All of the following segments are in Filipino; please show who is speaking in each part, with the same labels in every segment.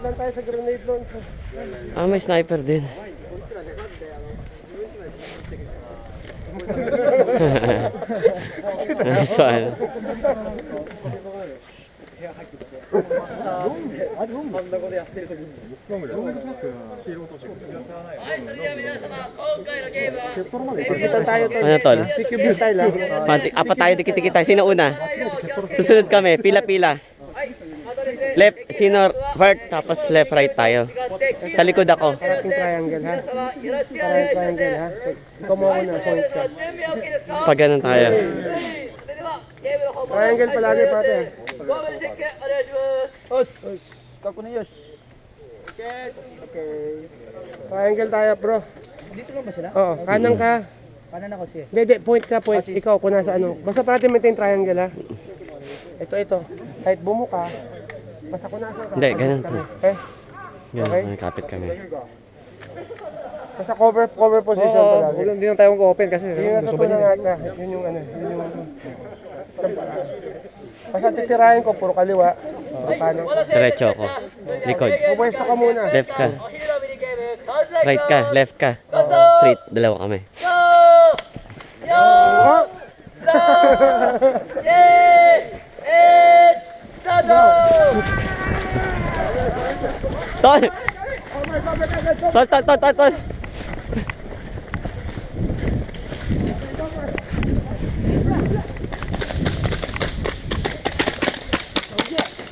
Speaker 1: Lang tayo sa grenade launch.
Speaker 2: Ah, may sniper din. Nice one. Ano tol?
Speaker 1: CQB style
Speaker 2: Apat tayo dikit-dikit tayo. Sino una? Susunod kami, pila-pila. Left, sino right, tapos left, right tayo. Sa likod ako.
Speaker 1: Parating triangle ha. Parating triangle ha. Ikaw mo ako na, point ka.
Speaker 2: Pag ganun tayo.
Speaker 1: Triangle palagi pate.
Speaker 3: Os, kako na Yos.
Speaker 1: Okay. Triangle tayo bro.
Speaker 3: Dito lang ba sila?
Speaker 1: Oo, kanan ka.
Speaker 3: Kanan ako siya.
Speaker 1: Hindi, point ka, point. Ikaw kung nasa ano. Basta parating maintain triangle ha. Ito. Kahit bumuka. Basta kung nasa ka.
Speaker 2: Hindi, ganun.
Speaker 1: Okay?
Speaker 2: Ganun, kapit kami.
Speaker 1: Basta cover position palagi.
Speaker 3: Hindi na tayo mag-open kasi
Speaker 1: Yun na. Yun yung ano. Yun yung... Basta titirahin ko, puro kaliwa. Puro kanan.
Speaker 2: Diretso ako. Likod.
Speaker 1: Pupwesto ka muna.
Speaker 2: Left ka. Right ka, left ka. Straight, dalawa kami.
Speaker 1: Oh!
Speaker 2: Tol! Tol!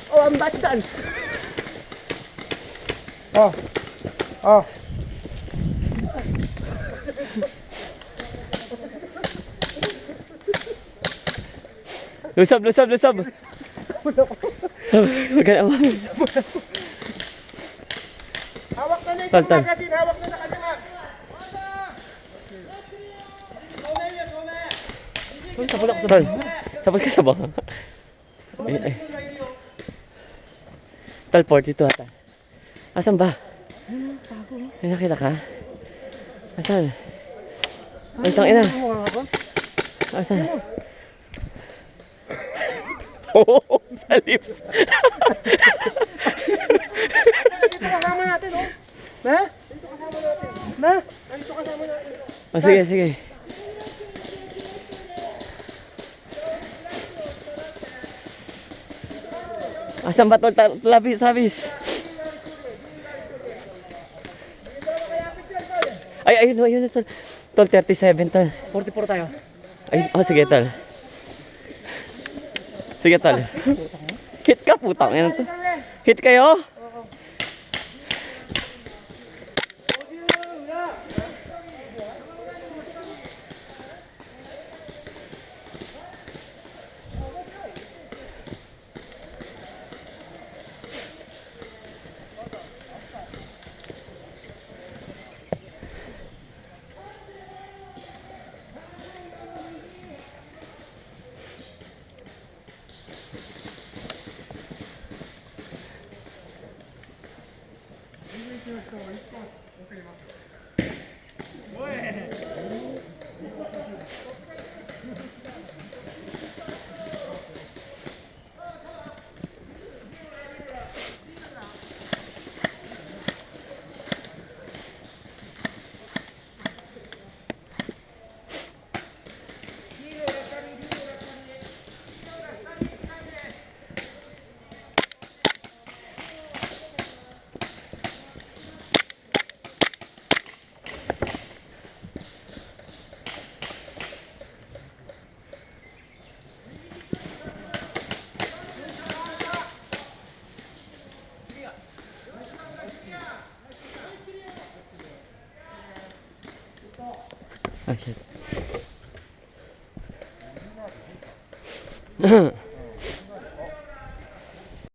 Speaker 1: Oh, ang bat dance! Oh.
Speaker 2: Lusab! Maganda mo.
Speaker 1: Hawak na ito,
Speaker 2: Tol.
Speaker 1: magazine. Hawak na sa kanya.
Speaker 2: Sabol ako. Sabol ka sa baka. Tol, 42 ata. Asan ba? May nakita ka? Asan? Ay, tangina. Asan? Oo, sa lips.
Speaker 1: Dito kasama natin, oh. Na? Dito kasama natin. Na? Dito kasama natin.
Speaker 2: Oh, sige. Asan ba tol? Travis. Ay, ayun na tol. Tol, 37 tol.
Speaker 3: 44 tayo.
Speaker 2: Ay, oh, sige tol. Hit ka, putang ina to. Hit kayo? Oh, shit.